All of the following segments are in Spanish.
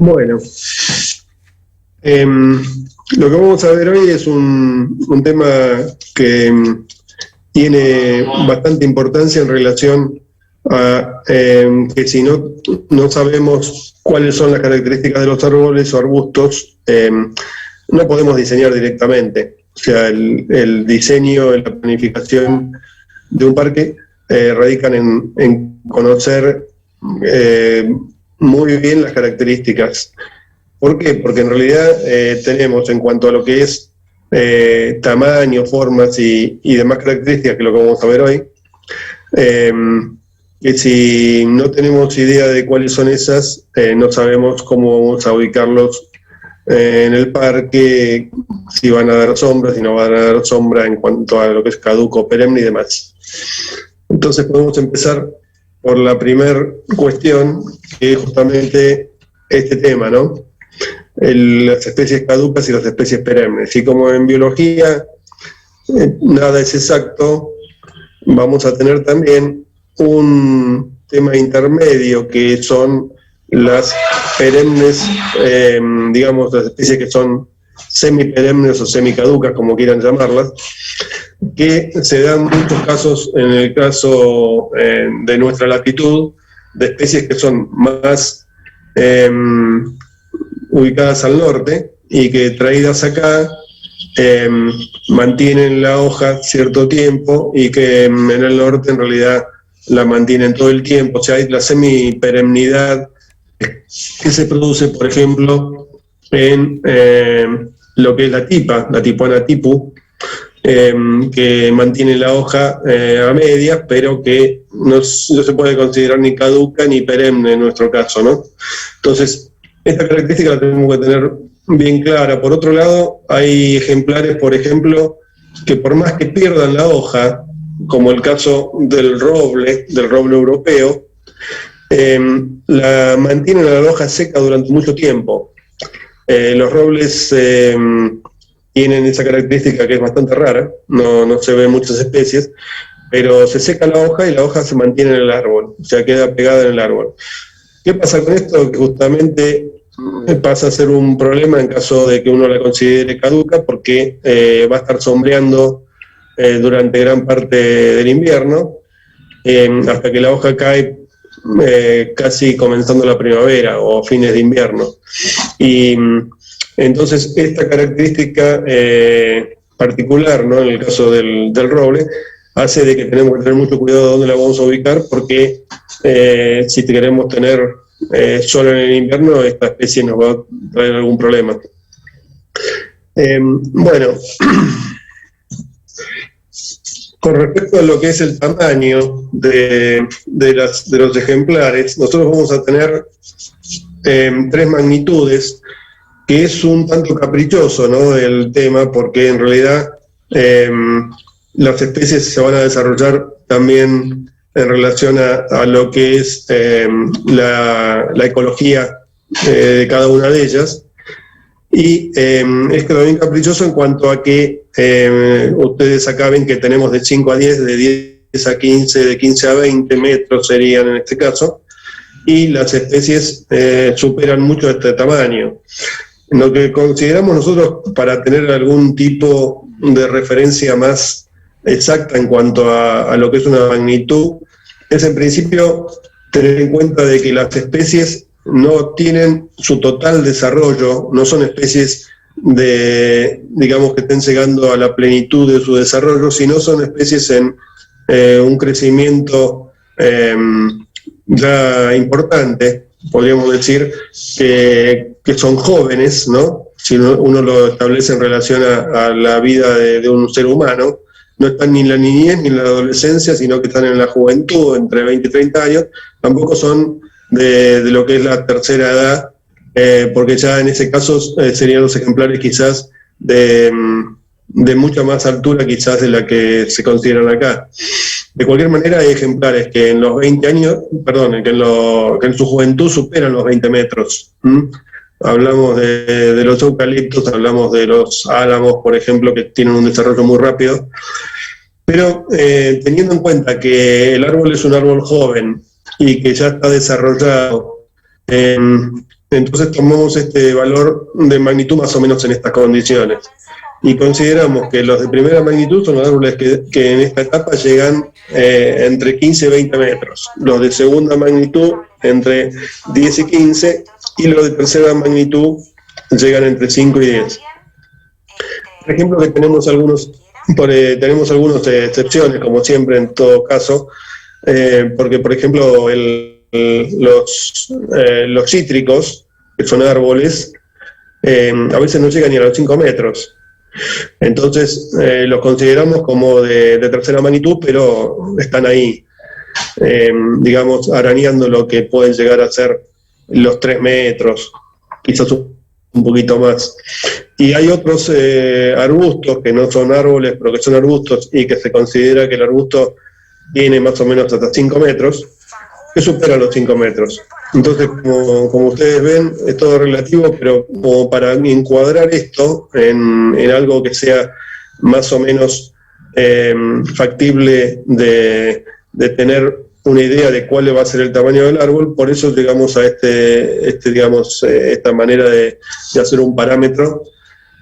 Bueno, lo que vamos a ver hoy es un tema que tiene bastante importancia en relación a que si no sabemos cuáles son las características de los árboles o arbustos, no podemos diseñar directamente. O sea, el diseño, la planificación de un parque radican en conocer muy bien las características. ¿Por qué? Porque en realidad tenemos, en cuanto a lo que es tamaño, formas y demás características, que es lo que vamos a ver hoy, que si no tenemos idea de cuáles son esas, no sabemos cómo vamos a ubicarlos en el parque, si van a dar sombra, si no van a dar sombra en cuanto a lo que es caduco, perenne y demás. Entonces podemos empezar por la primera cuestión, que es justamente este tema, ¿no? Las especies caducas y las especies perennes. Y como en biología nada es exacto, vamos a tener también un tema intermedio, que son las perennes, digamos, las especies que son semiperennes o semicaducas, como quieran llamarlas, que se dan muchos casos, en el caso de nuestra latitud, de especies que son más ubicadas al norte y que traídas acá mantienen la hoja cierto tiempo y que en el norte en realidad la mantienen todo el tiempo. O sea, hay la semiperennidad que se produce, por ejemplo, en lo que es la tipona tipu, que mantiene la hoja a medias, pero que no se puede considerar ni caduca ni perenne en nuestro caso, ¿no? Entonces, esta característica la tenemos que tener bien clara. Por otro lado, hay ejemplares, por ejemplo, que por más que pierdan la hoja, como el caso del roble europeo, la mantienen a la hoja seca durante mucho tiempo. Los robles tienen esa característica que es bastante rara, no se ve en muchas especies, pero se seca la hoja y la hoja se mantiene en el árbol, o sea, queda pegada en el árbol. ¿Qué pasa con esto? Que justamente pasa a ser un problema en caso de que uno la considere caduca, porque va a estar sombreando durante gran parte del invierno, hasta que la hoja cae casi comenzando la primavera o fines de invierno. Y entonces esta característica particular, ¿no?, en el caso del roble, hace de que tenemos que tener mucho cuidado de dónde la vamos a ubicar, porque si queremos tener solo en el invierno, esta especie nos va a traer algún problema. Bueno, con respecto a lo que es el tamaño de los ejemplares, nosotros vamos a tener 3 magnitudes, que es un tanto caprichoso, ¿no?, el tema, porque en realidad las especies se van a desarrollar también en relación a lo que es la ecología de cada una de ellas. Y es también caprichoso en cuanto a que ustedes acá ven que tenemos de 5 a 10, de 10 a 15, de 15 a 20 metros serían en este caso, y las especies superan mucho este tamaño. Lo que consideramos nosotros para tener algún tipo de referencia más exacta en cuanto a lo que es una magnitud, es en principio tener en cuenta de que las especies no tienen su total desarrollo, no son especies digamos, que estén llegando a la plenitud de su desarrollo, sino son especies en un crecimiento ya importante, podríamos decir que son jóvenes, ¿no? Si uno lo establece en relación a la vida de un ser humano, no están ni en la niñez ni en la adolescencia, sino que están en la juventud, entre 20 y 30 años, tampoco son de lo que es la tercera edad, porque ya en ese caso serían los ejemplares quizás de mucha más altura quizás de la que se consideran acá. De cualquier manera, hay ejemplares que en los 20 años, perdón, que en su juventud superan los 20 metros. Hablamos de los eucaliptos, hablamos de los álamos, por ejemplo, que tienen un desarrollo muy rápido. Pero teniendo en cuenta que el árbol es un árbol joven y que ya está desarrollado en Entonces tomamos este valor de magnitud más o menos en estas condiciones. Y consideramos que los de primera magnitud son los árboles que en esta etapa llegan entre 15 y 20 metros. Los de segunda magnitud entre 10 y 15, y los de tercera magnitud llegan entre 5 y 10. Por ejemplo, que tenemos algunas excepciones, como siempre en todo caso, porque por ejemplo los cítricos, que son árboles, a veces no llegan ni a los 5 metros. Entonces los consideramos como de tercera magnitud, pero están ahí, digamos, arañando lo que pueden llegar a ser los 3 metros, quizás un poquito más. Y hay otros arbustos que no son árboles, pero que son arbustos, y que se considera que el arbusto tiene más o menos hasta 5 metros, que supera los 5 metros. Entonces, como ustedes ven, es todo relativo, pero como para encuadrar esto en algo que sea más o menos factible de tener una idea de cuál va a ser el tamaño del árbol, por eso llegamos a esta manera de hacer un parámetro,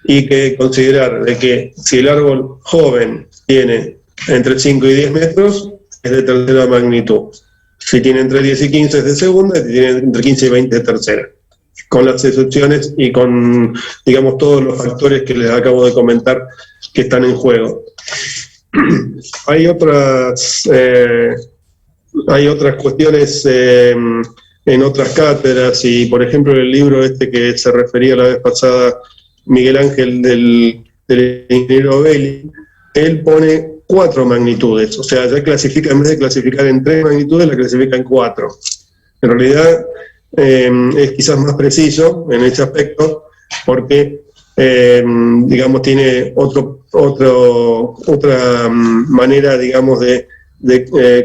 y que considerar de que si el árbol joven tiene entre 5 y 10 metros, es de tercera magnitud. Si tiene entre 10 y 15 es de segunda, y si tiene entre 15 y 20 es de tercera. Con las excepciones y con, digamos, todos los factores que les acabo de comentar que están en juego. Hay otras cuestiones en otras cátedras, y por ejemplo el libro que se refería la vez pasada Miguel Ángel del ingeniero Belli, él pone 4 magnitudes, o sea, ya clasifica, en vez de clasificar en 3 magnitudes, la clasifica en 4. En realidad es quizás más preciso en ese aspecto, porque digamos tiene otra manera, digamos, de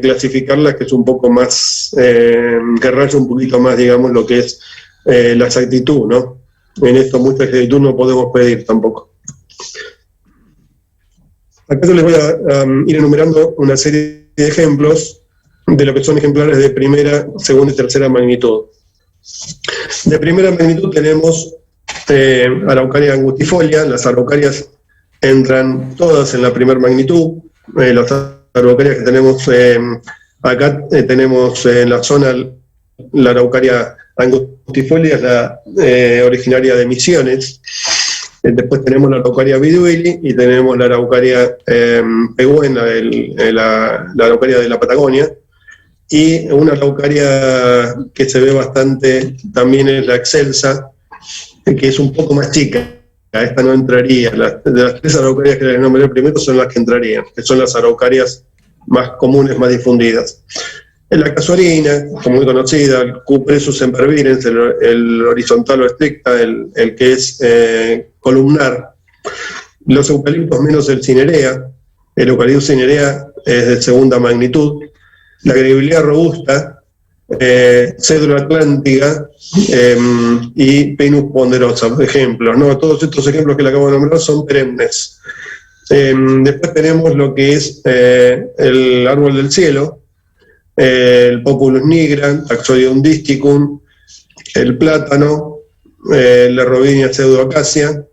clasificarlas, que es un poco más, que raya un poquito más, digamos, lo que es la exactitud, ¿no? En esto mucha exactitud no podemos pedir tampoco. Acá yo les voy a ir enumerando una serie de ejemplos de lo que son ejemplares de primera, segunda y tercera magnitud. De primera magnitud tenemos Araucaria angustifolia. Las araucarias entran todas en la primera magnitud. Las araucarias que tenemos acá, tenemos en la zona la Araucaria angustifolia, es la originaria de Misiones. Después tenemos la Araucaria viduili y tenemos la Araucaria pegüena, la Araucaria de la Patagonia. Y una araucaria que se ve bastante también es la excelsa, que es un poco más chica. Esta no entraría. De las 3 araucarias que les nombré primero son las que entrarían, que son las araucarias más comunes, más difundidas. La casuarina, como muy conocida, el Cupressus sempervirens, el horizontal o estricta, el que es columnar. Los eucaliptos menos el cinerea. El Eucalyptus cinerea es de segunda magnitud. La Grevillea robusta, Cedro atlántica y Pinus ponderosa, ejemplos, ¿no? Todos estos ejemplos que le acabo de nombrar son perennes. Después tenemos lo que es el árbol del cielo, el Populus nigra, Taxodium disticum, el plátano, la Robinia pseudoacacia,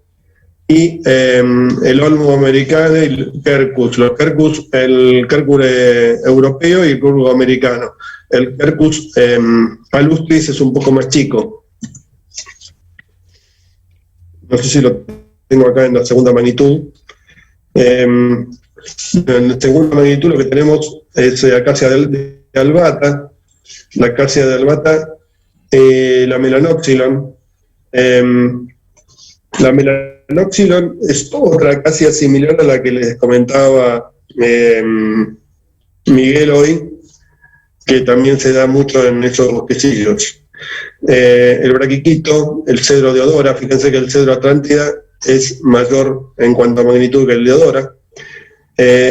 y el olmo americano y el quercus. Los quercus, el quercus europeo y el quercus americano. El quercus palustris es un poco más chico. No sé si lo tengo acá en la segunda magnitud. En la segunda magnitud lo que tenemos es acacia de albata, la acacia de albata, la melanoxylon. La melanoxylon es otra acacia similar a la que les comentaba Miguel hoy, que también se da mucho en esos bosquecillos. El braquiquito, el cedro de Odora, fíjense que el cedro atlántida es mayor en cuanto a magnitud que el de Odora.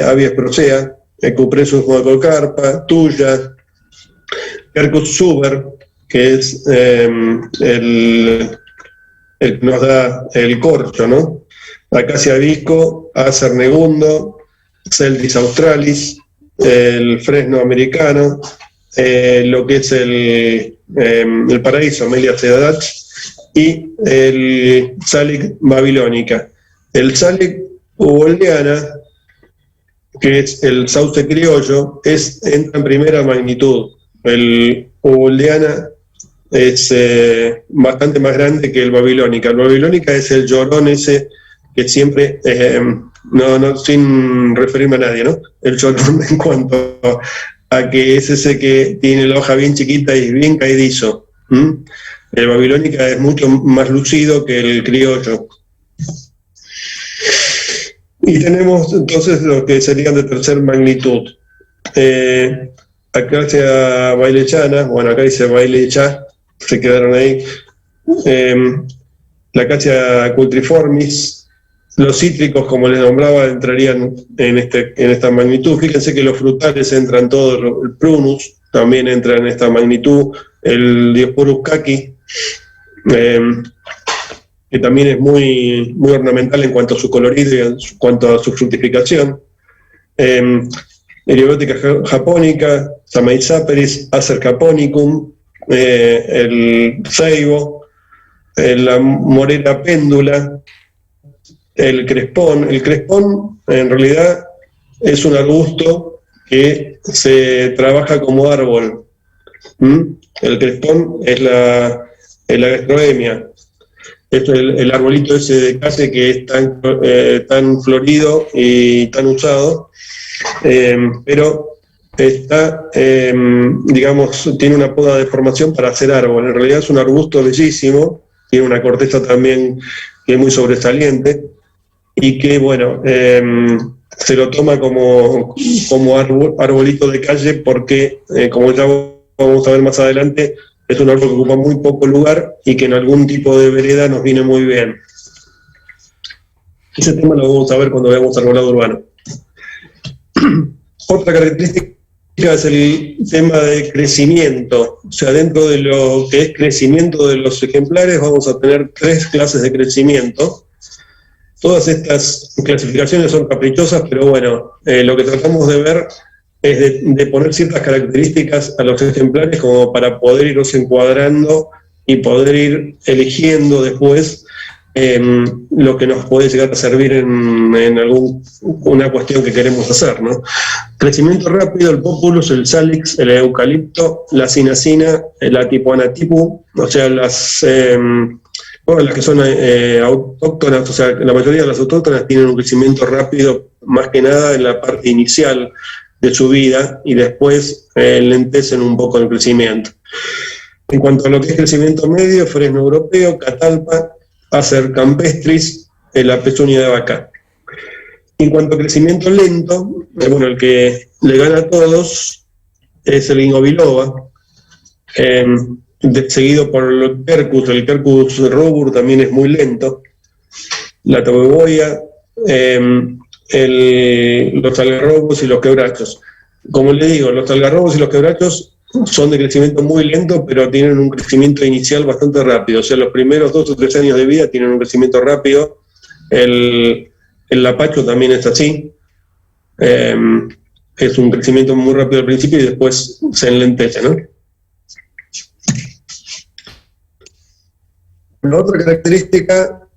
Abies procea, el Cupressus guacocarpa, tuya, Quercus suber, que es el que nos da el corcho, ¿no? Acacia visco, Acer negundo, Celtis australis, el fresno americano, lo que es el paraíso, Amelia Ceadach, y el Salic babilónica. El Salic huboldiana, que es el sauce criollo, entra en primera magnitud. El huboldiana es bastante más grande que el babilónica. El babilónica es el llorón ese que siempre, no sin referirme a nadie, ¿no? El llorón en cuanto a que es ese que tiene la hoja bien chiquita y bien caídizo. El babilónica es mucho más lucido que el criollo. Y tenemos entonces lo que serían de tercer magnitud. Acacia bailechana, bueno, acá dice bailecha, se quedaron ahí. La acacia cultriformis. Los cítricos, como les nombraba, entrarían en esta magnitud. Fíjense que los frutales entran todos, el prunus también entra en esta magnitud, el Diosporus kaki, que también es muy, muy ornamental en cuanto a su colorido y en cuanto a su fructificación. Eriobótica japónica, Samaisaperis, Acer caponicum, el ceibo, la morera péndula, el crespón. El crespón en realidad es un arbusto que se trabaja como árbol. El crespón es la gastroemia. Es el arbolito ese de calle que es tan florido y tan usado, pero está, digamos, tiene una poda de formación para hacer árbol. En realidad es un arbusto bellísimo, tiene una corteza también que es muy sobresaliente y que, bueno, se lo toma como arbolito de calle porque, como ya vamos a ver más adelante, es un árbol que ocupa muy poco lugar y que en algún tipo de vereda nos viene muy bien. Ese tema lo vamos a ver cuando veamos arbolado urbano. Otra característica es el tema de crecimiento. O sea, dentro de lo que es crecimiento de los ejemplares vamos a tener 3 clases de crecimiento. Todas estas clasificaciones son caprichosas, pero bueno, lo que tratamos de ver es de poner ciertas características a los ejemplares como para poder irlos encuadrando y poder ir eligiendo después lo que nos puede llegar a servir en alguna cuestión que queremos hacer, ¿no? Crecimiento rápido, el populus, el salix, el eucalipto, la cinacina, la tipoanatipu, o sea, las que son autóctonas, o sea, la mayoría de las autóctonas tienen un crecimiento rápido, más que nada en la parte inicial de su vida, y después lentecen un poco el crecimiento. En cuanto a lo que es crecimiento medio, fresno europeo, catalpa, Acer campestris, la pezuña de vaca. En cuanto a crecimiento lento, bueno, el que le gana a todos es el ginkgo biloba, seguido por el Quercus robur también es muy lento, la tabeboia, los algarrobos y los quebrachos. Como le digo, los algarrobos y los quebrachos son de crecimiento muy lento, pero tienen un crecimiento inicial bastante rápido. O sea, los primeros 2 o 3 años de vida tienen un crecimiento rápido. El lapacho también es así. Es un crecimiento muy rápido al principio y después se enlentece, ¿no? La otra característica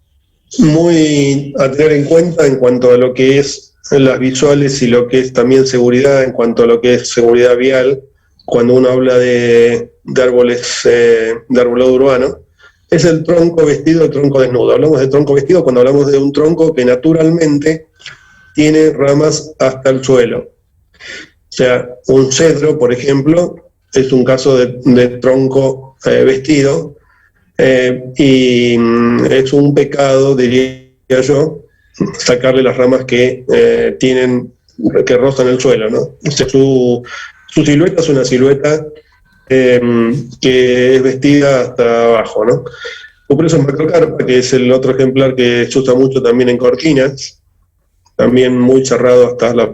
muy a tener en cuenta en cuanto a lo que es las visuales y lo que es también seguridad, en cuanto a lo que es seguridad vial, cuando uno habla de árboles, de arbolado urbano, es el tronco vestido, el tronco desnudo. Hablamos de tronco vestido cuando hablamos de un tronco que naturalmente tiene ramas hasta el suelo. O sea, un cedro, por ejemplo, es un caso de tronco vestido, y es un pecado, diría yo, sacarle las ramas que rozan el suelo, ¿no? O sea, su silueta es una silueta que es vestida hasta abajo, ¿no? Cupresus macrocarpa, que es el otro ejemplar que se usa mucho también en cortinas, también muy cerrado hasta la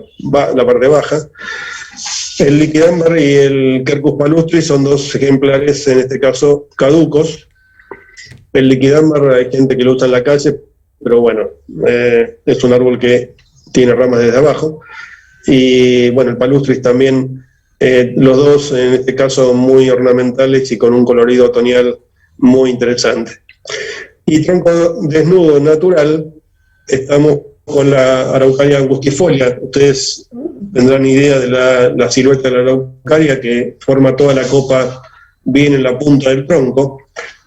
parte baja. El liquidambar y el Quercus palustris son 2 ejemplares, en este caso, caducos. El liquidambar hay gente que lo usa en la calle, pero bueno, es un árbol que tiene ramas desde abajo. Y bueno, el palustris también los dos en este caso muy ornamentales y con un colorido otoñal muy interesante. Y tronco desnudo natural, estamos con la Araucaria angustifolia. Ustedes tendrán idea de la silueta de la Araucaria, que forma toda la copa bien en la punta del tronco.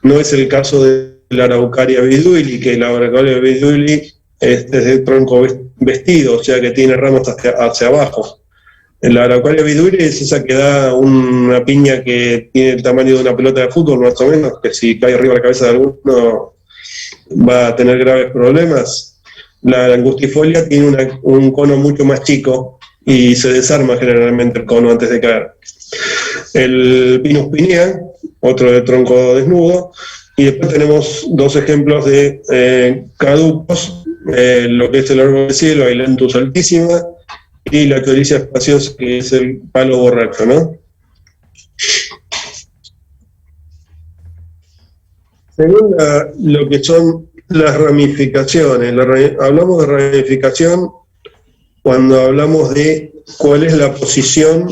No es el caso de la Araucaria viduili, que la Araucaria viduili es de tronco vestido, o sea que tiene ramas hacia abajo. La Araucaria viduili es esa que da una piña que tiene el tamaño de una pelota de fútbol, más o menos, que si cae arriba de la cabeza de alguno va a tener graves problemas. La angustifolia tiene un cono mucho más chico y se desarma generalmente el cono antes de caer. El Pinus pinea, otro de tronco desnudo, y después tenemos dos ejemplos de caducos, lo que es el árbol del cielo, Ailanthus altísima, y la Coricia espaciosa, que es el palo borracho, ¿no? Según lo que son las ramificaciones, hablamos de ramificación cuando hablamos de cuál es la posición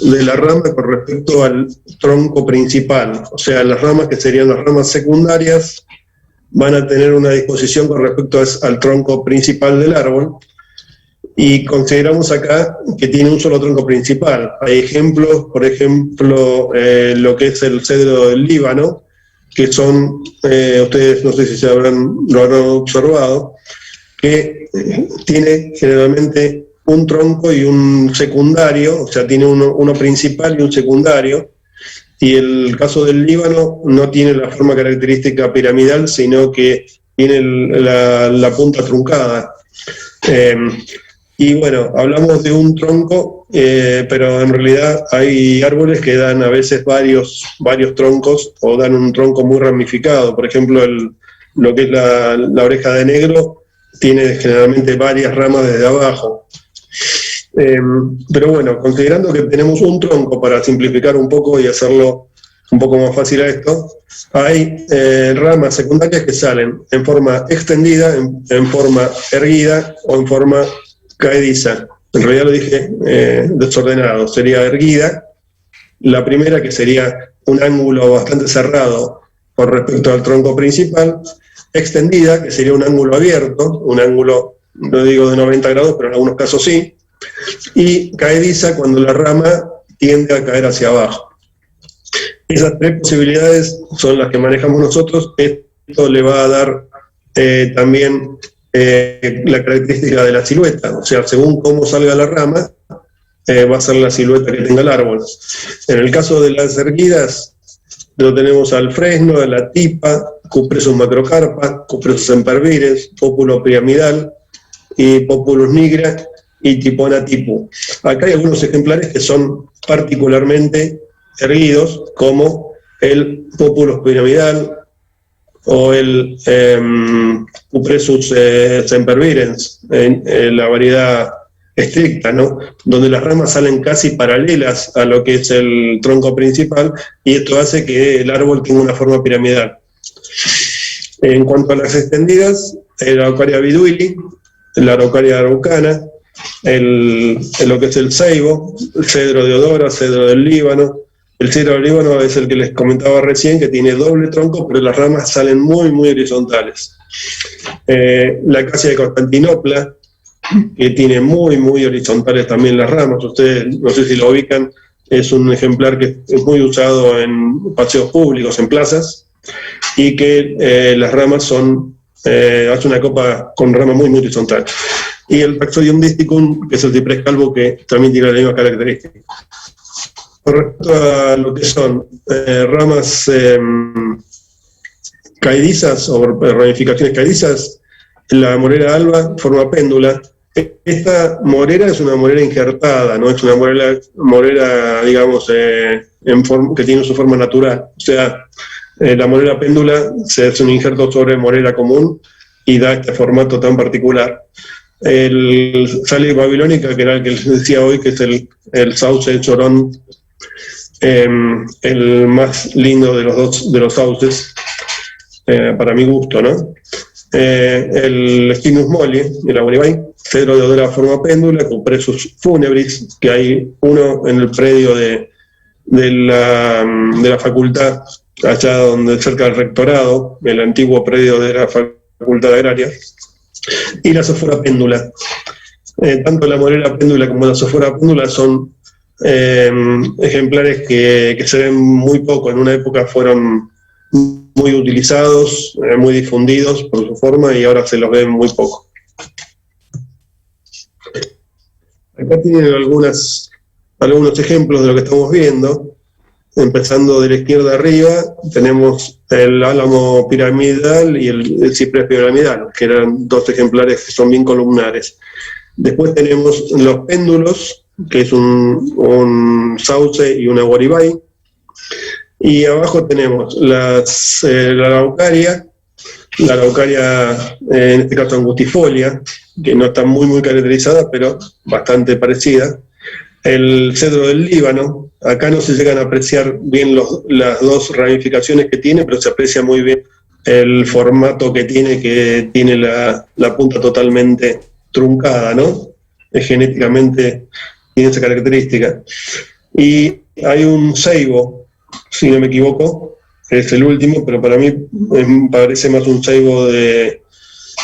de la rama con respecto al tronco principal. O sea, las ramas que serían las ramas secundarias van a tener una disposición con respecto al tronco principal del árbol, y consideramos acá que tiene un solo tronco principal. Hay ejemplos, por ejemplo, lo que es el cedro del Líbano, que son, ustedes no sé si lo habrán observado, que tiene generalmente un tronco y un secundario, o sea, tiene uno principal y un secundario, y el caso del Líbano no tiene la forma característica piramidal, sino que tiene la punta truncada. Y bueno, hablamos de un tronco, pero en realidad hay árboles que dan a veces varios troncos, o dan un tronco muy ramificado. Por ejemplo, lo que es la oreja de negro tiene generalmente varias ramas desde abajo. Pero bueno, considerando que tenemos un tronco, para simplificar un poco y hacerlo un poco más fácil a esto, hay ramas secundarias que salen en forma extendida, en forma erguida o en forma caediza. En realidad lo dije desordenado, sería erguida, la primera, que sería un ángulo bastante cerrado con respecto al tronco principal; extendida, que sería un ángulo abierto, un ángulo, no digo de 90 grados, pero en algunos casos sí; y caediza, cuando la rama tiende a caer hacia abajo. Esas tres posibilidades son las que manejamos nosotros. Esto le va a dar también la característica de la silueta, o sea, según cómo salga la rama, va a ser la silueta que tenga el árbol. En el caso de las erguidas, lo tenemos al fresno, a la tipa, Cupressus macrocarpa, Cupressus sempervirens, Populus piramidal, y Populus nigra, y Tipona tipu. Acá hay algunos ejemplares que son particularmente erguidos, como el Populus piramidal, o el Cupressus sempervirens, la variedad estricta, ¿no?, donde las ramas salen casi paralelas a lo que es el tronco principal, y esto hace que el árbol tenga una forma piramidal. En cuanto a las extendidas, la Araucaria viduili, la Araucaria araucana, lo que es el ceibo, el cedro de Odora, cedro del Líbano. El cedro del Líbano es el que les comentaba recién, que tiene doble tronco, pero las ramas salen muy, muy horizontales. La acacia de Constantinopla, que tiene muy, muy horizontales también las ramas. Ustedes, no sé si lo ubican, es un ejemplar que es muy usado en paseos públicos, en plazas, y que las ramas hace una copa con ramas muy, muy horizontales. Y el Taxodium disticum, que es el ciprés calvo, que también tiene la misma característica. Con respecto a lo que son ramas caedizas o ramificaciones caedizas, la morera alba forma péndula. Esta morera es una morera injertada, no es una morera digamos, que tiene su forma natural. O sea, la morera péndula se hace un injerto sobre morera común y da este formato tan particular. El Salix babilónica, que era el que les decía hoy, que es el sauce chorón, el más lindo de los sauces, para mi gusto, ¿no? El Spinus molli, el aguaribay, cedro de odora forma péndula, cupressus funebris, que hay uno en el predio de la facultad, allá donde cerca del rectorado, el antiguo predio de la facultad agraria, y la Sophora péndula. Tanto la morera péndula como la Sophora péndula son ejemplares que se ven muy poco. En una época fueron muy utilizados, muy difundidos por su forma, y ahora se los ven muy poco. Acá tienen algunos ejemplos de lo que estamos viendo. Empezando de la izquierda arriba, tenemos el álamo piramidal y el ciprés piramidal, que eran dos ejemplares que son bien columnares. Después tenemos los péndulos, que es un sauce y una guaribay. Y abajo tenemos la araucaria, en este caso angustifolia, que no está muy caracterizada, pero bastante parecida. El cedro del Líbano, acá no se llegan a apreciar bien las dos ramificaciones que tiene, pero se aprecia muy bien el formato que tiene la punta totalmente truncada, ¿no? Genéticamente tiene esa característica. Y hay un ceibo, si no me equivoco, que es el último, pero para mí parece más un ceibo del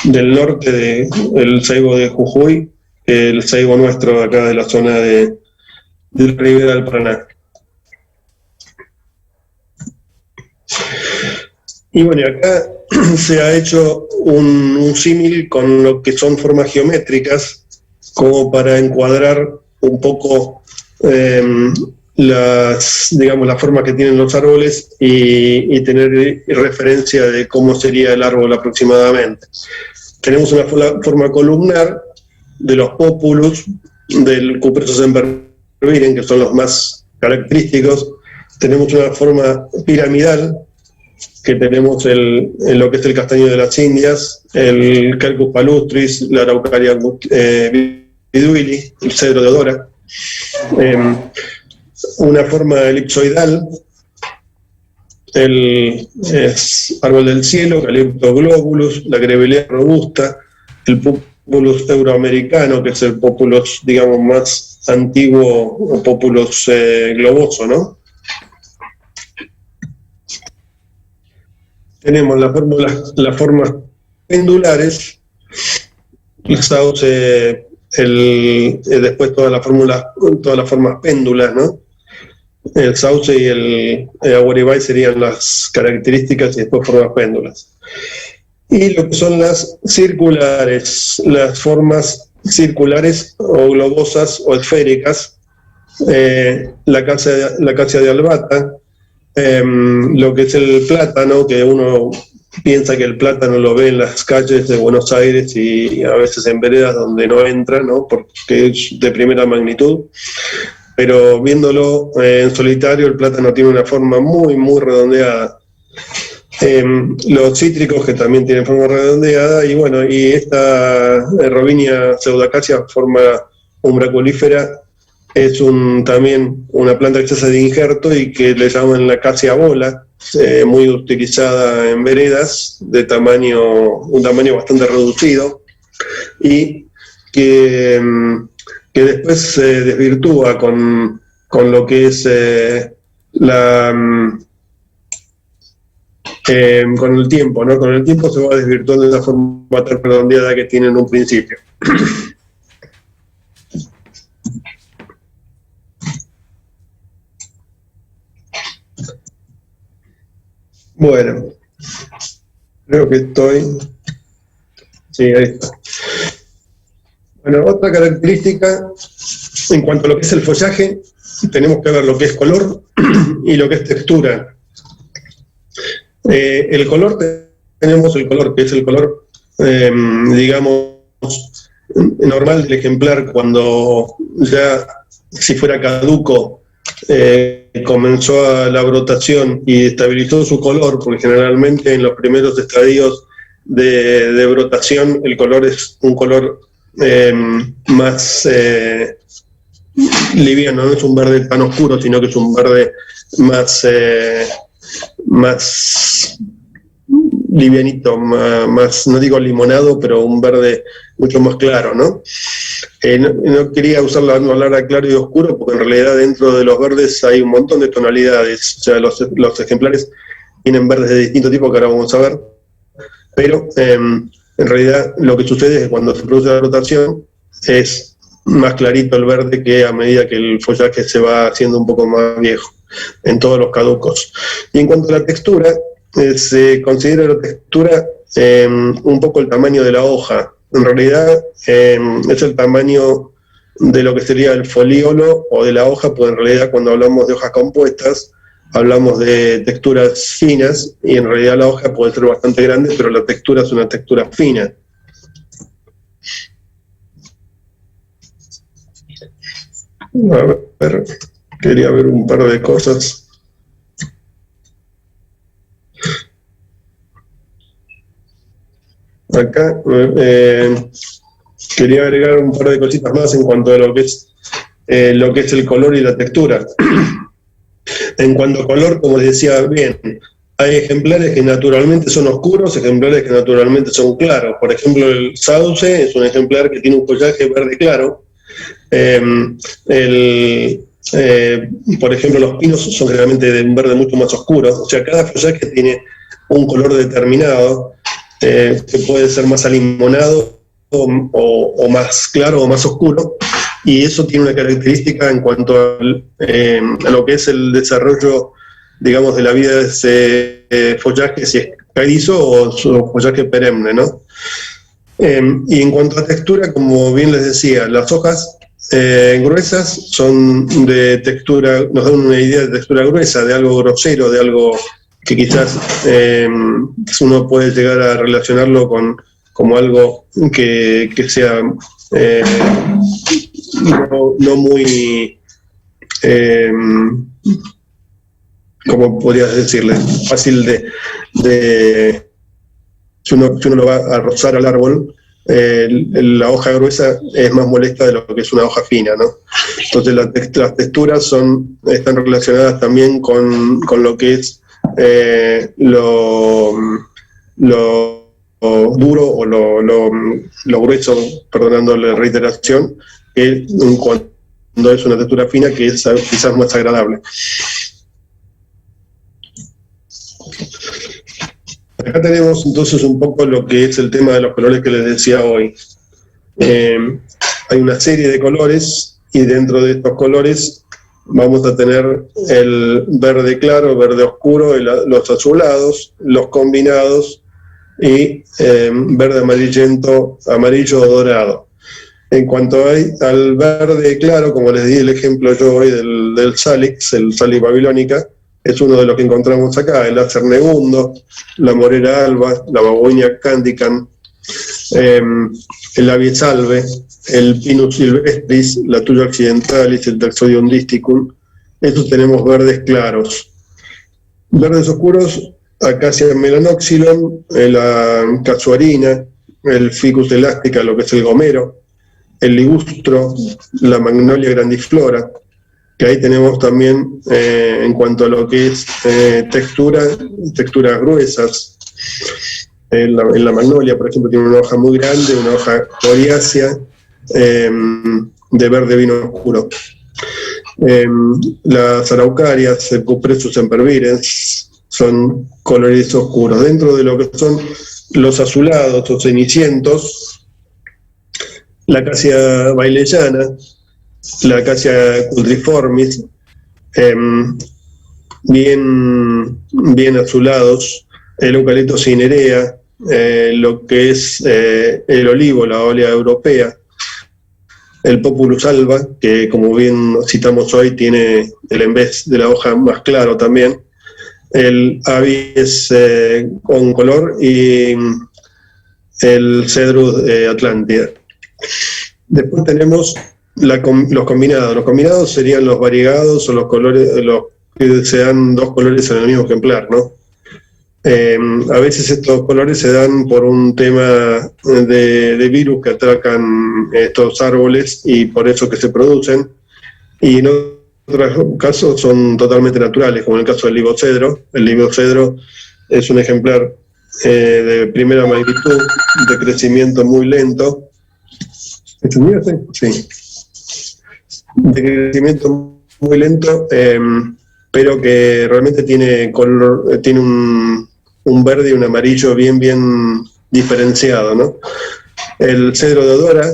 norte, el ceibo de Jujuy, que el ceibo nuestro acá de la zona de la ribera del Paraná. Y bueno, acá se ha hecho un símil con lo que son formas geométricas, como para encuadrar un poco la forma que tienen los árboles y tener referencia de cómo sería el árbol aproximadamente. Tenemos una forma columnar de los pópulos, del Cupressus sempervirens, que son los más característicos. Tenemos una forma piramidal, que tenemos lo que es el castaño de las Indias, el Quercus palustris, la araucaria viduili, el cedro de odora. Una forma elipsoidal, el árbol del cielo, Calypso globulus, la Grevillea robusta, el Populus euroamericano, que es el Populus, digamos, más antiguo, o Populus globoso, ¿no? Tenemos las formas pendulares, el sauce, después todas las formas péndulas, ¿no? El sauce y el aguaribay serían las características, y después formas péndulas. Y lo que son las circulares, las formas circulares o globosas o esféricas, la acacia de albata, lo que es el plátano, que uno piensa que el plátano lo ve en las calles de Buenos Aires y a veces en veredas donde no entra, ¿no? Porque es de primera magnitud, pero viéndolo en solitario, el plátano tiene una forma muy redondeada. Los cítricos, que también tienen forma redondeada, y bueno, y esta Robinia pseudacacia, forma umbraculífera, es también una planta que se hace de injerto y que le llaman la acacia bola, muy utilizada en veredas, un tamaño bastante reducido, y que después se desvirtúa con lo que es con el tiempo, ¿no? Con el tiempo se va desvirtuando de la forma tan redondeada que tiene en un principio. Bueno, creo que estoy... Sí, ahí está. Bueno, otra característica, en cuanto a lo que es el follaje, tenemos que ver lo que es color y lo que es textura. El color, tenemos el color, que es el color, digamos, normal del ejemplar, cuando ya, si fuera caduco, comenzó la brotación y estabilizó su color, porque generalmente en los primeros estadios de brotación el color es un color más liviano, no es un verde tan oscuro, sino que es un verde más livianito, más, no digo limonado, pero un verde mucho más claro, ¿no? No quería usar la palabra claro y oscuro, porque en realidad dentro de los verdes hay un montón de tonalidades. O sea, los ejemplares tienen verdes de distinto tipo que ahora vamos a ver, pero en realidad lo que sucede es que cuando se produce la rotación es más clarito el verde que a medida que el follaje se va haciendo un poco más viejo en todos los caducos. Y en cuanto a la textura, se considera la textura un poco el tamaño de la hoja. En realidad es el tamaño de lo que sería el foliolo o de la hoja, porque en realidad cuando hablamos de hojas compuestas hablamos de texturas finas, y en realidad la hoja puede ser bastante grande, pero la textura es una textura fina. A ver, quería ver un par de cosas. Acá quería agregar un par de cositas más en cuanto a lo que es el color y la textura. En cuanto a color, como les decía bien, hay ejemplares que naturalmente son oscuros, ejemplares que naturalmente son claros. Por ejemplo, el sauce es un ejemplar que tiene un follaje verde claro. Por ejemplo, los pinos son generalmente de un verde mucho más oscuro. O sea, cada follaje tiene un color determinado, que puede ser más alimonado o más claro o más oscuro, y eso tiene una característica en cuanto a lo que es el desarrollo, digamos, de la vida de ese follaje, si es caízo o su follaje perenne, ¿no? Y en cuanto a textura, como bien les decía, las hojas gruesas son de textura, nos dan una idea de textura gruesa, de algo grosero, de algo que quizás uno puede llegar a relacionarlo como algo que sea no muy, ¿cómo podrías decirle? Fácil si uno lo va a rozar al árbol, la hoja gruesa es más molesta de lo que es una hoja fina, ¿no? Entonces las texturas están relacionadas también con lo que es lo duro o lo grueso, perdonando la reiteración, que cuando es una textura fina, que es quizás más agradable. Acá tenemos entonces un poco lo que es el tema de los colores que les decía hoy. Hay una serie de colores, y dentro de estos colores vamos a tener el verde claro, verde oscuro, los azulados, los combinados y verde amarillento, amarillo o dorado. En cuanto al verde claro, como les di el ejemplo yo hoy del Salix, el Salix babilónica, es uno de los que encontramos acá, el Acer negundo, la Morera alba, la Babuinia candican, el Abies salve, el Pinus silvestris, la Tuya occidentalis, el Taxodium disticum. Estos tenemos verdes claros. Verdes oscuros, Acacia melanoxylon, la Casuarina, el Ficus elástica, lo que es el gomero, el ligustro, la Magnolia grandiflora, que ahí tenemos también, en cuanto a lo que es texturas gruesas. En la Magnolia, por ejemplo, tiene una hoja muy grande, una hoja coriácea, de verde vino oscuro. Las araucarias, el Cupressus sempervirens, son colores oscuros. Dentro de lo que son los azulados o cenicientos, la acacia baileyana, la acacia cultriformis, bien azulados, el eucalipto cinerea, lo que es el olivo, la olea europea, el Populus alba, que como bien citamos hoy tiene el embés de la hoja más claro también, el Abies con color y el Cedrus atlántida. Después tenemos los combinados. Los combinados serían los variegados o los colores, los que se dan dos colores en el mismo ejemplar, ¿no? A veces estos colores se dan por un tema de virus que atacan estos árboles y por eso que se producen, y en otros casos son totalmente naturales, como en el caso del libocedro. El libocedro es un ejemplar de primera magnitud, de crecimiento muy lento. ¿Entendido? Sí. De crecimiento muy lento, pero que realmente tiene color, tiene un verde y un amarillo bien diferenciado, ¿no? El cedro de Odora,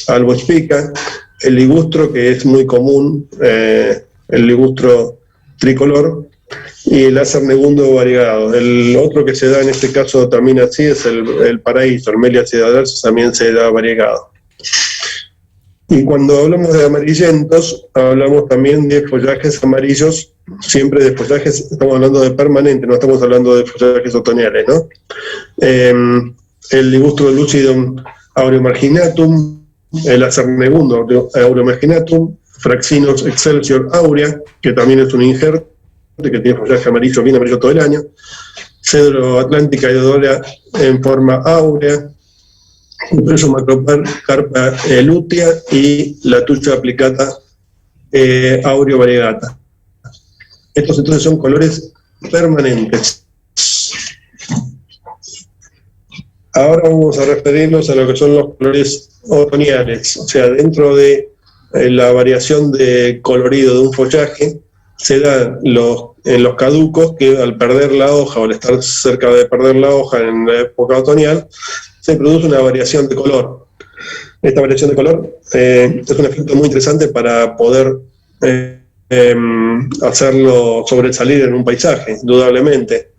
Albo Spica, el ligustro, que es muy común, el ligustro tricolor, y el Acer negundo variegado. El otro que se da en este caso también así es el paraíso, el Melia ciudadanos, también se da variegado. Y cuando hablamos de amarillentos, hablamos también de follajes amarillos, siempre de follajes, estamos hablando de permanente, no estamos hablando de follajes otoñales, ¿no? El ligustro lucidum aureomarginatum, el Acer negundo aureomarginatum, Fraxinus excelsior aurea, que también es un injerto, que tiene follaje amarillo, bien amarillo todo el año, Cedro atlántica y Odora en forma áurea, Cupreso macrocarpa lútea y la Tucha aplicata aureo variegata. Estos entonces son colores permanentes. Ahora vamos a referirnos a lo que son los colores otoñales, o sea, dentro de la variación de colorido de un follaje, se dan en los caducos que al perder la hoja o al estar cerca de perder la hoja en la época otoñal, se produce una variación de color. Esta variación de color es un efecto muy interesante para poder hacerlo sobresalir en un paisaje, indudablemente.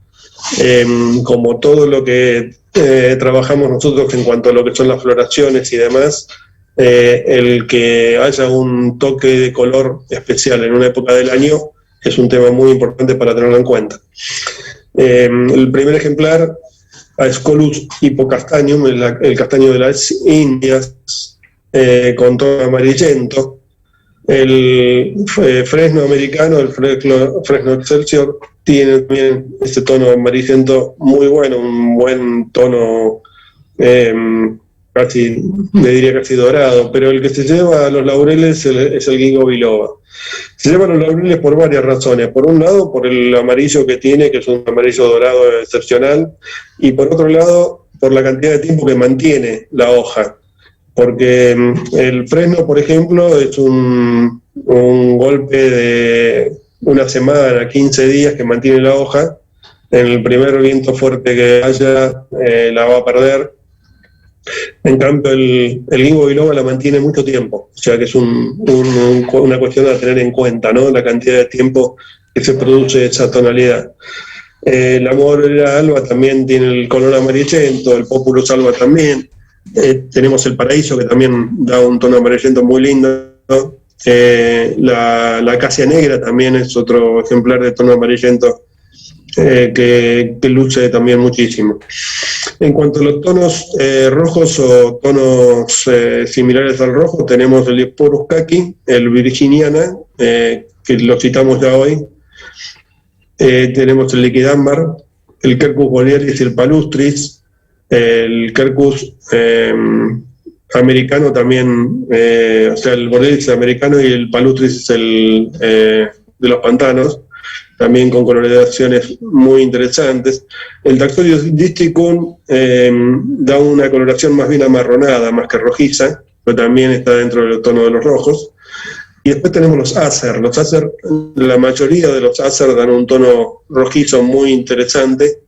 Como todo lo que trabajamos nosotros en cuanto a lo que son las floraciones y demás, el que haya un toque de color especial en una época del año es un tema muy importante para tenerlo en cuenta. El primer ejemplar, Aesculus hipocastaneum, el castaño de las Indias, con tono amarillento. El fresno americano, el fresno excelsior, tiene también este tono amarillento muy bueno, un buen tono casi, le diría casi dorado, pero el que se lleva a los laureles es el Ginkgo biloba. Se llevan los laureles por varias razones. Por un lado, por el amarillo que tiene, que es un amarillo dorado excepcional, y por otro lado, por la cantidad de tiempo que mantiene la hoja. Porque el fresno, por ejemplo, es un golpe de una semana, 15 días que mantiene la hoja. En el primer viento fuerte que haya, la va a perder. En cambio, el Ginkgo biloba la mantiene mucho tiempo, o sea que es una cuestión a tener en cuenta, ¿no? La cantidad de tiempo que se produce esa tonalidad. La Morera alba también tiene el color amarillento, el Populus alba también. Tenemos el Paraíso, que también da un tono amarillento muy lindo. La Acacia negra también es otro ejemplar de tono amarillento que luce también muchísimo. En cuanto a los tonos rojos o tonos similares al rojo, tenemos el Diosporus kaki, el Virginiana, que lo citamos ya hoy. Tenemos el liquidambar, el Quercus borealis y el palustris, el Quercus americano también, o sea, el borealis americano y el palustris es el de los pantanos, también con coloraciones muy interesantes. El Taxodius disticum da una coloración más bien amarronada, más que rojiza, pero también está dentro del tono de los rojos. Y después tenemos los Acer. Los Acer, la mayoría de los Acer dan un tono rojizo muy interesante,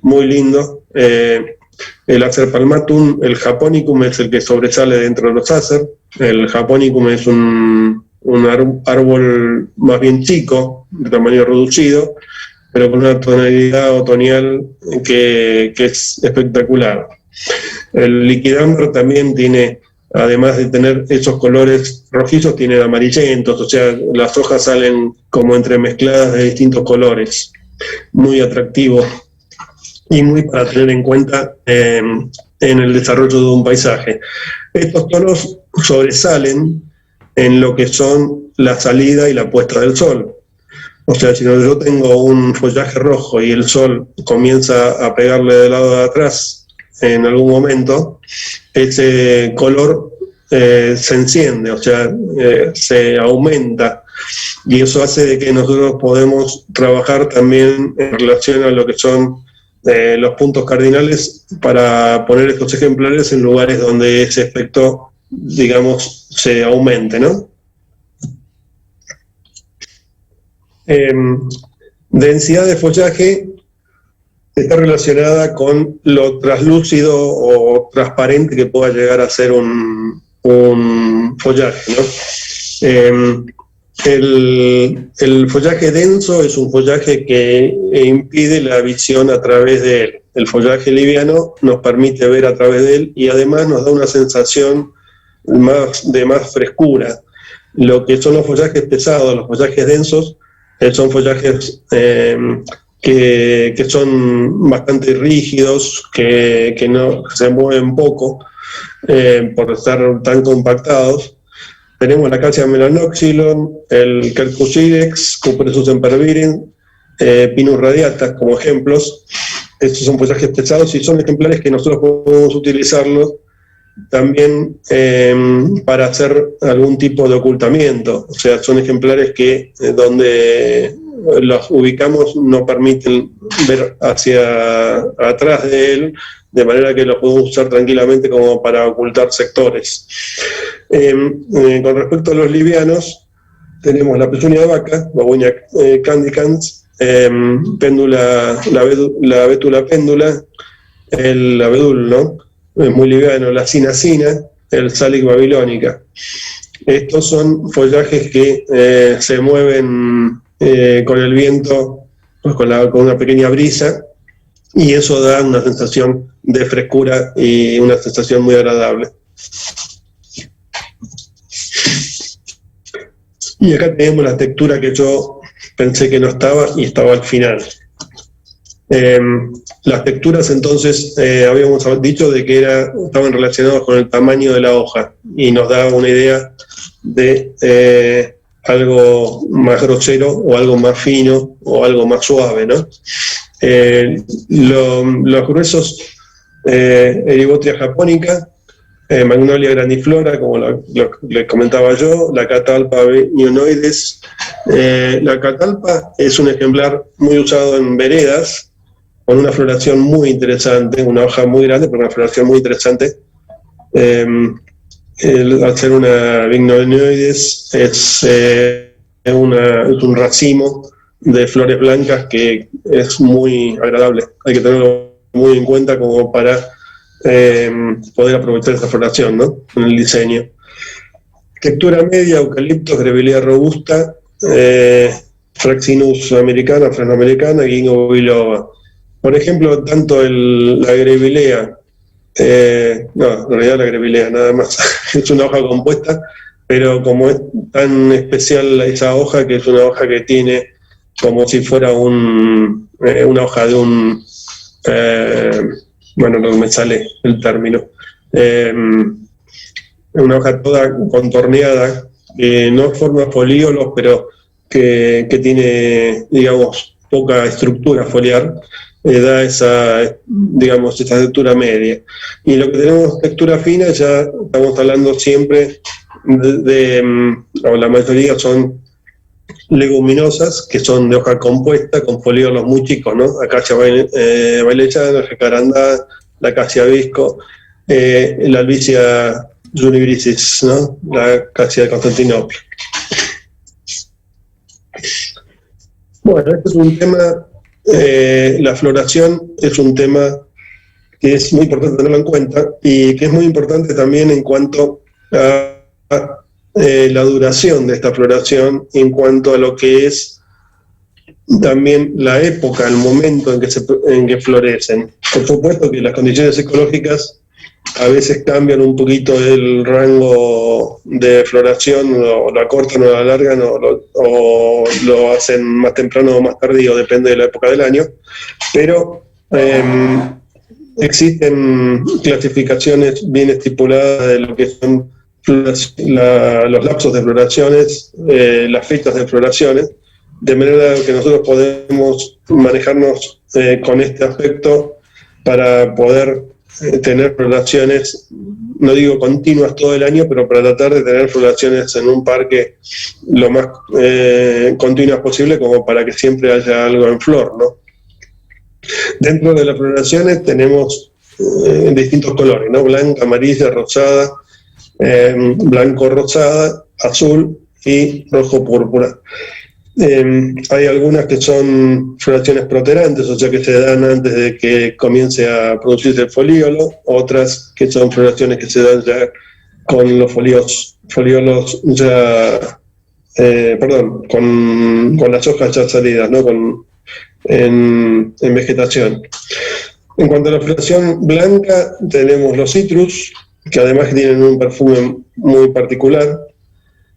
muy lindo. El Acer palmatum, el Japonicum es el que sobresale dentro de los Acer. El Japonicum es un árbol más bien chico, de tamaño reducido, pero con una tonalidad otoñal que es espectacular. El liquidambar también tiene, además de tener esos colores rojizos, tiene amarillentos, o sea, las hojas salen como entremezcladas de distintos colores, muy atractivo y muy para tener en cuenta en el desarrollo de un paisaje. Estos tonos sobresalen en lo que son la salida y la puesta del sol. O sea, si yo tengo un follaje rojo y el sol comienza a pegarle del lado de atrás en algún momento, ese color se enciende, o sea, se aumenta, y eso hace de que nosotros podemos trabajar también en relación a lo que son los puntos cardinales para poner estos ejemplares en lugares donde ese efecto, digamos, se aumente, ¿no? Densidad de follaje está relacionada con lo traslúcido o transparente que pueda llegar a ser un follaje, ¿no? El follaje denso es un follaje que impide la visión a través de él. El follaje liviano nos permite ver a través de él y además nos da una sensación de más frescura. Lo que son los follajes pesados, los follajes densos, son follajes que son bastante rígidos, que no se mueven poco por estar tan compactados. Tenemos la Acacia melanoxylon, el Quercus ilex, Cupressus sempervirens, Pinus radiata como ejemplos. Estos son follajes pesados y son ejemplares que nosotros podemos utilizarlos también para hacer algún tipo de ocultamiento. O sea, son ejemplares que donde los ubicamos no permiten ver hacia atrás de él, de manera que los podemos usar tranquilamente como para ocultar sectores. Con respecto a los livianos, tenemos la pezuña de vaca, Babuinia candicans, péndula, la bétula péndula, el abedul, ¿no? Es muy liviano, la cinacina, el Salix babilónica. Estos son follajes que se mueven con el viento, pues con una pequeña brisa, y eso da una sensación de frescura y una sensación muy agradable. Y acá tenemos la textura que yo pensé que no estaba y estaba al final. Las texturas entonces habíamos dicho de que estaban relacionadas con el tamaño de la hoja y nos da una idea de algo más grosero o algo más fino o algo más suave, ¿no? Los gruesos, Eribotria japonica, Magnolia grandiflora, como les comentaba yo, la Catalpa nionoides. La Catalpa es un ejemplar muy usado en veredas, con una floración muy interesante, una hoja muy grande, pero una floración muy interesante. Al ser una Vignonoides, es un racimo de flores blancas que es muy agradable. Hay que tenerlo muy en cuenta como para poder aprovechar esa floración, ¿no? En el diseño. Textura media, eucaliptos, Grevillea robusta, Fraxinus americana, Fresno americana, Ginkgo biloba. Por ejemplo, tanto la Grevillea, no, en realidad la Grevillea nada más, es una hoja compuesta, pero como es tan especial esa hoja, que es una hoja que tiene como si fuera una hoja de un, bueno, no me sale el término, una hoja toda contorneada, que no forma folíolos, pero que tiene, digamos, poca estructura foliar, da esa, digamos, esa textura media. Y lo que tenemos textura fina, ya estamos hablando siempre o la mayoría son leguminosas, que son de hoja compuesta, con folíolos muy chicos, ¿no? Acacia bailechana, jacarandá, la acacia visco, la Albizia junibricis, ¿no? La acacia de Constantinopla. Bueno, este es un tema, la floración es un tema que es muy importante tenerlo en cuenta y que es muy importante también en cuanto a la duración de esta floración, en cuanto a lo que es también la época, el momento en que florecen. Por supuesto que las condiciones ecológicas a veces cambian un poquito el rango de floración, o lo acortan o lo alargan, o lo hacen más temprano o más tardío, depende de la época del año, pero existen clasificaciones bien estipuladas de lo que son los lapsos de floraciones, las fechas de floraciones, de manera que nosotros podemos manejarnos con este aspecto para poder tener floraciones, no digo continuas todo el año, pero para tratar de tener floraciones en un parque lo más continuas posible, como para que siempre haya algo en flor, ¿no? Dentro de las floraciones tenemos distintos colores, ¿no? Blanca, amarilla, rosada, blanco-rosada, azul y rojo-púrpura. Hay algunas que son floraciones proterantes, o sea que se dan antes de que comience a producirse el folíolo, otras que son floraciones que se dan ya con los folíolos ya, con las hojas ya salidas, ¿no? En vegetación. En cuanto a la floración blanca, tenemos los citrus, que además tienen un perfume muy particular.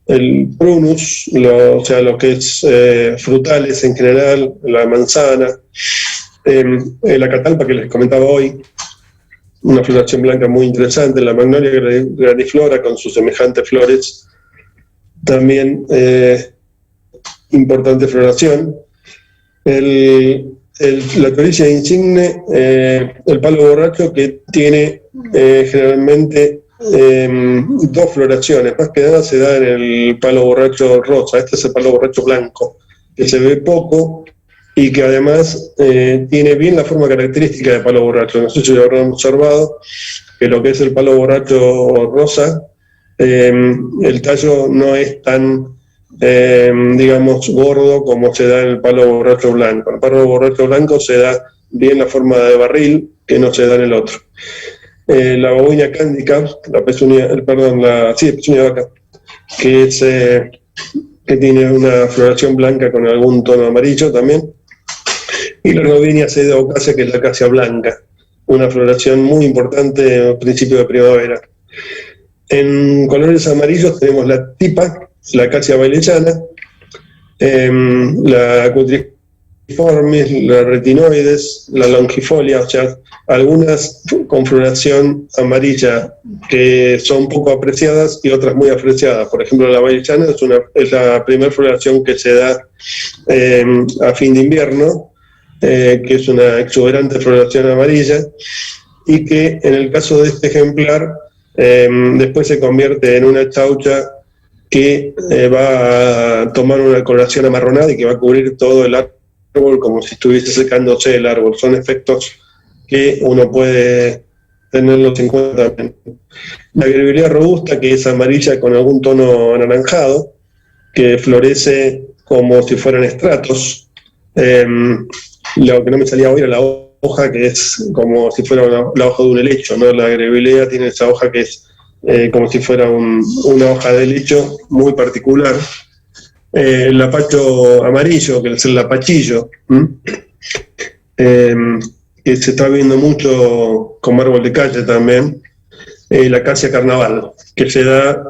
El prunus, o sea, lo que es frutales en general, la manzana, la catalpa que les comentaba hoy, una floración blanca muy interesante, la magnolia grandiflora con sus semejantes flores, también importante floración. La coricia insigne, el palo borracho, que tiene generalmente dos floraciones, más que nada se da en el palo borracho rosa. Este es el palo borracho blanco, que se ve poco y que además tiene bien la forma característica de palo borracho. No sé si lo habrán observado, que lo que es el palo borracho rosa, el tallo no es tan, digamos, gordo como se da en el palo borracho blanco. El palo borracho blanco se da bien la forma de barril, que no se da en el otro. La babuina cándica, pezuña de vaca, que tiene una floración blanca con algún tono amarillo también, y la Robinia sedoocácea, que es la acacia blanca, una floración muy importante a principios de primavera. En colores amarillos tenemos la tipa, la acacia bailechana, la cutriformis, la retinoides, la longifolia, o sea, algunas con floración amarilla que son poco apreciadas y otras muy apreciadas. Por ejemplo, la bailechana es la primera floración que se da a fin de invierno, que es una exuberante floración amarilla, y que en el caso de este ejemplar después se convierte en una chaucha que va a tomar una coloración amarronada y que va a cubrir todo el árbol como si estuviese secándose el árbol. Son efectos que uno puede tenerlos en cuenta también. La grevillea robusta, que es amarilla con algún tono anaranjado, que florece como si fueran estratos. Lo que no me salía hoy era la hoja, que es como si fuera la hoja de un helecho, ¿no? La grevillea tiene esa hoja que es como si fuera una hoja de helecho muy particular. El lapacho amarillo, que es el lapachillo, que se está viendo mucho como árbol de calle también. La acacia carnaval, que se da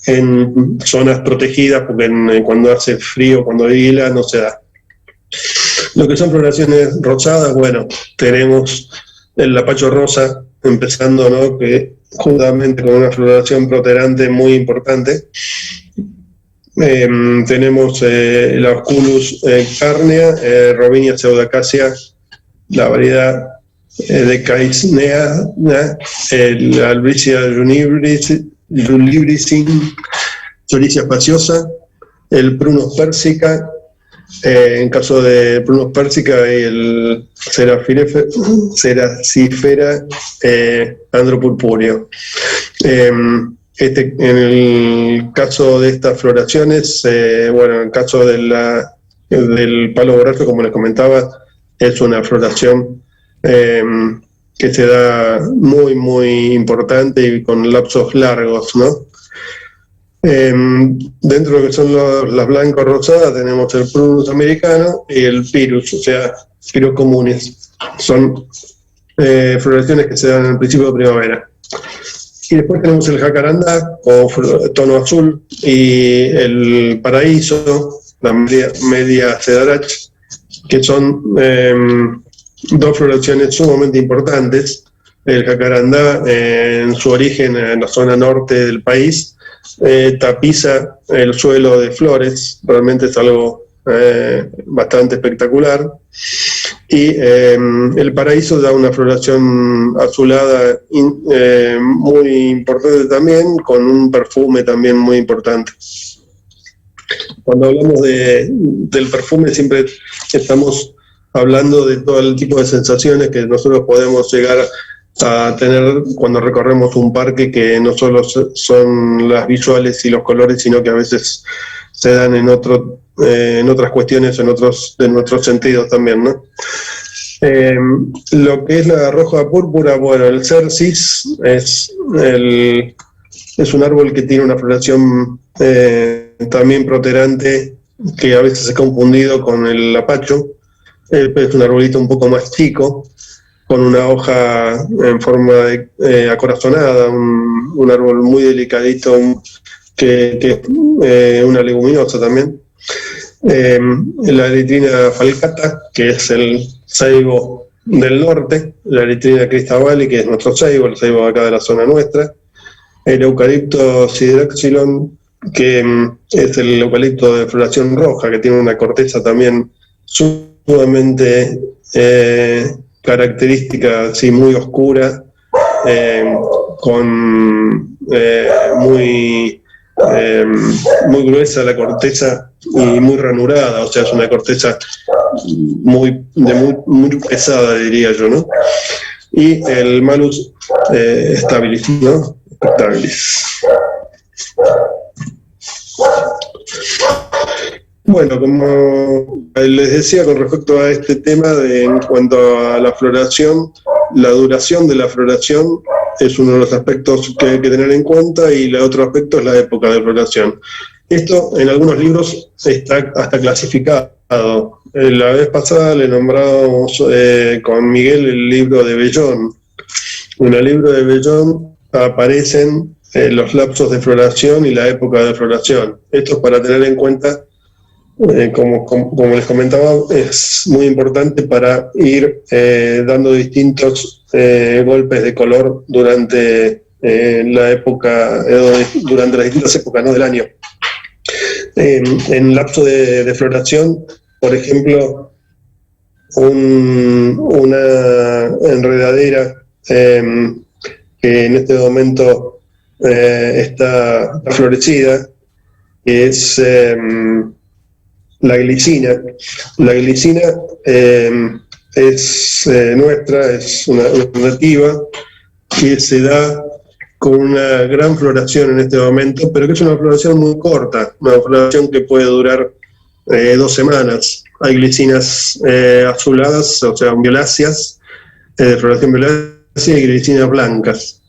en zonas protegidas, porque cuando hace frío, cuando hila, no se da. Lo que son floraciones rosadas, bueno, tenemos el lapacho rosa, empezando, ¿no?, que juntamente con una floración proterante muy importante. Tenemos la Osculus carnea, Robinia pseudacacia, la variedad de Caisnea, la Albricia julibrising, Choricia espaciosa, el Prunus persica. En caso de Prunus persica hay el Ceracifera andropurpúreo. En el caso de estas floraciones, bueno, en el caso del palo borracho, como les comentaba, es una floración que se da muy, muy importante y con lapsos largos, ¿no? Dentro de lo que son las blanco-rosadas tenemos el Prunus americano y el Pyrus, o sea, Pyrus comunes. Son floraciones que se dan al principio de primavera. Y después tenemos el jacarandá, o tono azul, y el paraíso, la media cedarach, que son dos floraciones sumamente importantes. El jacarandá, en su origen en la zona norte del país, tapiza el suelo de flores, realmente es algo bastante espectacular. Y el paraíso da una floración azulada muy importante también, con un perfume también muy importante. Cuando hablamos del perfume siempre estamos hablando de todo el tipo de sensaciones que nosotros podemos llegar a tener cuando recorremos un parque, que no solo son las visuales y los colores, sino que a veces se dan en otras cuestiones, en otros de nuestros sentidos también, ¿no? Lo que es la roja púrpura, bueno, el cercis es un árbol que tiene una floración también protuberante, que a veces es confundido con el lapacho. Es un arbolito un poco más chico, con una hoja en forma de acorazonada, un árbol muy delicadito, que es una leguminosa también. La eritrina falcata, que es el ceibo del norte, la eritrina cristavali, que es nuestro ceibo, el ceibo acá de la zona nuestra, el eucalipto sideroxylon, que es el eucalipto de floración roja, que tiene una corteza también sumamente característica, así muy oscura, con muy gruesa la corteza y muy ranurada, o sea, es una corteza muy pesada, diría yo, ¿no? Y el Malus stabilis, ¿no? Stabilis. Bueno, como les decía con respecto a este tema en cuanto a la floración, la duración de la floración es uno de los aspectos que hay que tener en cuenta, y el otro aspecto es la época de floración. Esto en algunos libros está hasta clasificado. La vez pasada le nombramos con Miguel el libro de Bellón. En el libro de Bellón aparecen los lapsos de floración y la época de floración. Esto es para tener en cuenta. Como les comentaba, es muy importante para ir dando distintos golpes de color durante la época, durante las distintas épocas, ¿no?, del año. En lapso de floración, por ejemplo, una enredadera que en este momento está florecida, que es la glicina. La glicina es nuestra, es una nativa, que se da con una gran floración en este momento, pero que es una floración muy corta, una floración que puede durar 2 semanas. Hay glicinas azuladas, o sea, violáceas, de floración violácea, y glicinas blancas.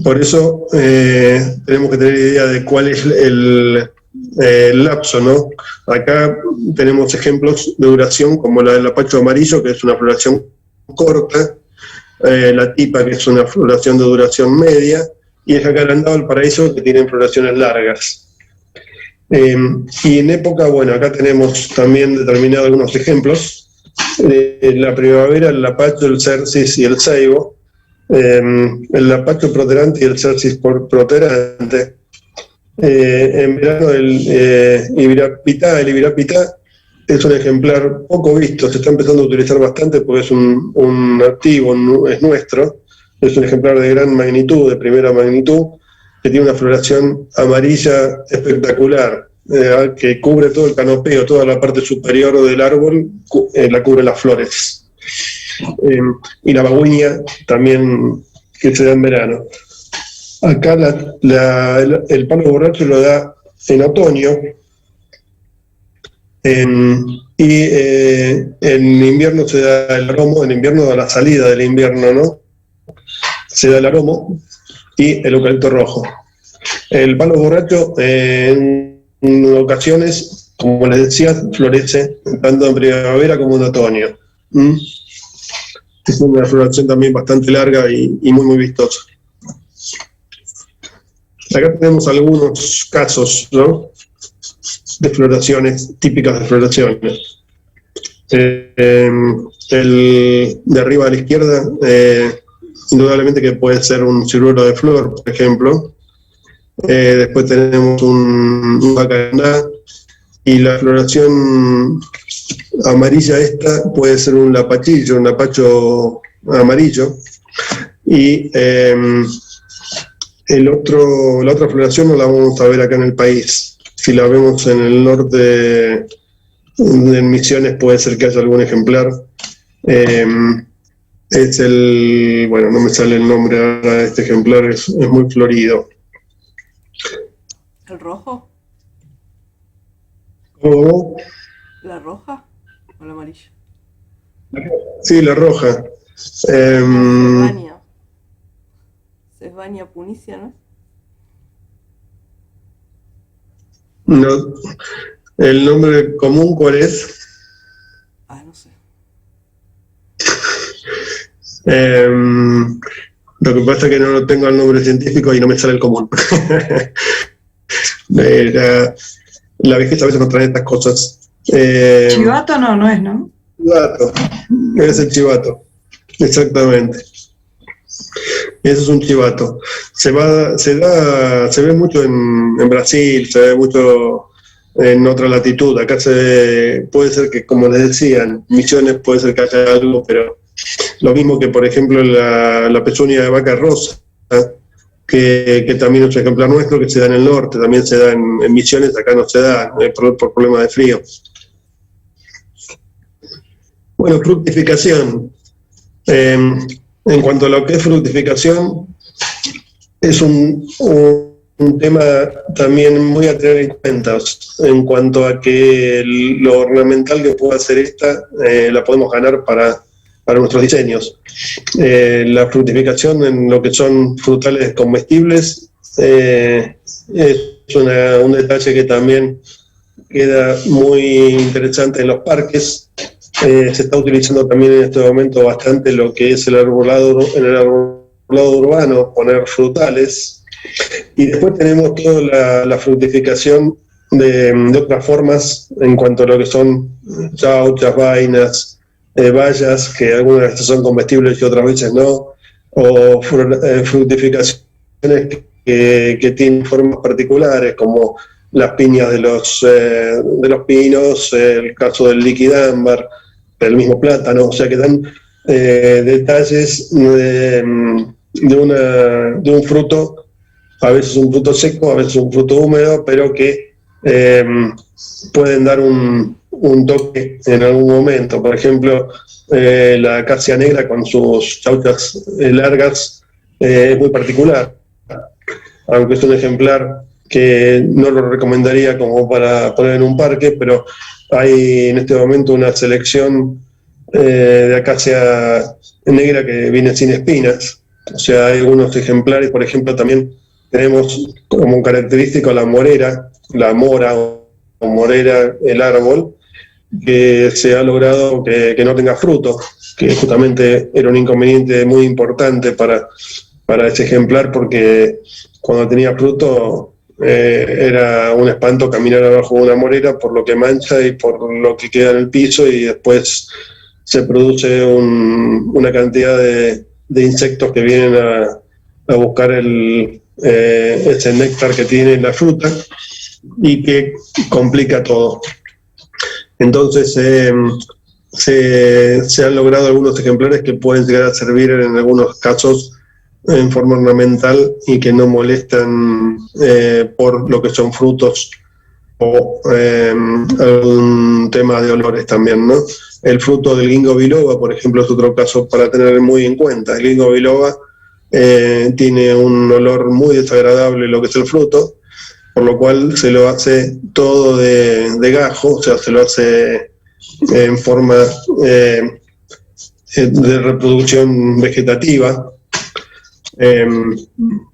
Por eso tenemos que tener idea de cuál es el lapso, ¿no? Acá tenemos ejemplos de duración como la del lapacho amarillo, que es una floración corta, la tipa, que es una floración de duración media, y el jacarandá del paraíso, que tienen floraciones largas. Y en época, bueno, acá tenemos también determinados algunos ejemplos. La primavera, el lapacho, el cercis y el ceibo. El lapacho protuberante y el cercis protuberante. En verano el ibirapitá es un ejemplar poco visto, se está empezando a utilizar bastante porque es un nativo, es nuestro, es un ejemplar de gran magnitud, de primera magnitud, que tiene una floración amarilla espectacular, que cubre todo el canopeo, toda la parte superior del árbol, la cubre las flores. Y la baguinia también, que se da en verano. Acá el palo borracho lo da en otoño, y en invierno se da el aromo, en invierno a la salida del invierno, ¿no? Se da el aromo y el eucalipto rojo. El palo borracho en ocasiones, como les decía, florece tanto en primavera como en otoño. Es una floración también bastante larga y muy, muy vistosa. Acá tenemos algunos casos, ¿no?, de floraciones, típicas de floraciones. El de arriba a la izquierda, indudablemente que puede ser un ciruelo de flor, por ejemplo. Después tenemos un jacarandá, y la floración amarilla esta puede ser un lapachillo, un lapacho amarillo. Y la otra floración no la vamos a ver acá en el país. Si la vemos en el norte en Misiones puede ser que haya algún ejemplar. Es bueno, no me sale el nombre ahora de este ejemplar, es muy florido. ¿El rojo? ¿Cómo? ¿La roja o la amarilla? Sí, la roja. Sesbania. Sesbania punicia, ¿no? No, ¿el nombre común cuál es? No sé. Lo que pasa es que no tengo el nombre científico y no me sale el común. La vejez a veces nos trae estas cosas. Chivato no es, ¿no? Chivato, es el chivato, exactamente. Eso es un chivato. Se ve mucho en Brasil, se ve mucho en otra latitud. Acá puede ser que, como les decía, en Misiones puede ser que haya algo, pero lo mismo que, por ejemplo, la pezuña de vaca rosa, que también es un ejemplar nuestro, que se da en el norte, también se da en Misiones, acá no se da por problemas de frío. Bueno, fructificación. En cuanto a lo que es fructificación, es un tema también muy a tener en cuenta. En cuanto a que lo ornamental que pueda hacer esta, la podemos ganar para nuestros diseños. La fructificación en lo que son frutales comestibles es un detalle que también queda muy interesante en los parques. Se está utilizando también en este momento bastante lo que es el arbolado urbano, poner frutales. Y después tenemos toda la fructificación de otras formas en cuanto a lo que son chauchas, vainas, bayas, que algunas veces son comestibles y otras veces no, o fructificaciones que tienen formas particulares, como las piñas de los pinos, el caso del liquidámbar, del mismo plátano, o sea que dan detalles de un fruto, a veces un fruto seco, a veces un fruto húmedo, pero que pueden dar un toque en algún momento. Por ejemplo, la acacia negra con sus chauchas largas es muy particular, aunque es un ejemplar que no lo recomendaría como para poner en un parque, pero hay en este momento una selección de acacia negra que viene sin espinas. O sea, hay algunos ejemplares, por ejemplo, también tenemos como característico la morera, la mora o morera, el árbol, que se ha logrado que no tenga fruto, que justamente era un inconveniente muy importante para ese ejemplar, porque cuando tenía fruto era un espanto caminar abajo de una morera por lo que mancha y por lo que queda en el piso, y después se produce una cantidad de insectos que vienen a buscar ese néctar que tiene la fruta y que complica todo. Entonces se han logrado algunos ejemplares que pueden llegar a servir en algunos casos en forma ornamental y que no molestan por lo que son frutos o algún tema de olores también, ¿no? El fruto del ginkgo biloba, por ejemplo, es otro caso para tener muy en cuenta. El ginkgo biloba tiene un olor muy desagradable lo que es el fruto, por lo cual se lo hace todo de gajo, o sea, se lo hace en forma de reproducción vegetativa,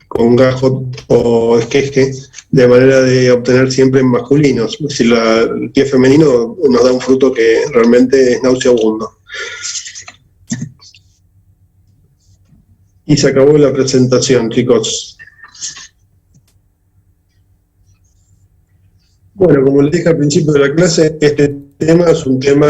con gajo o esqueje, de manera de obtener siempre masculinos. Es decir, el pie femenino nos da un fruto que realmente es nauseabundo. Y se acabó la presentación, chicos. Bueno, como les dije al principio de la clase, este tema es un tema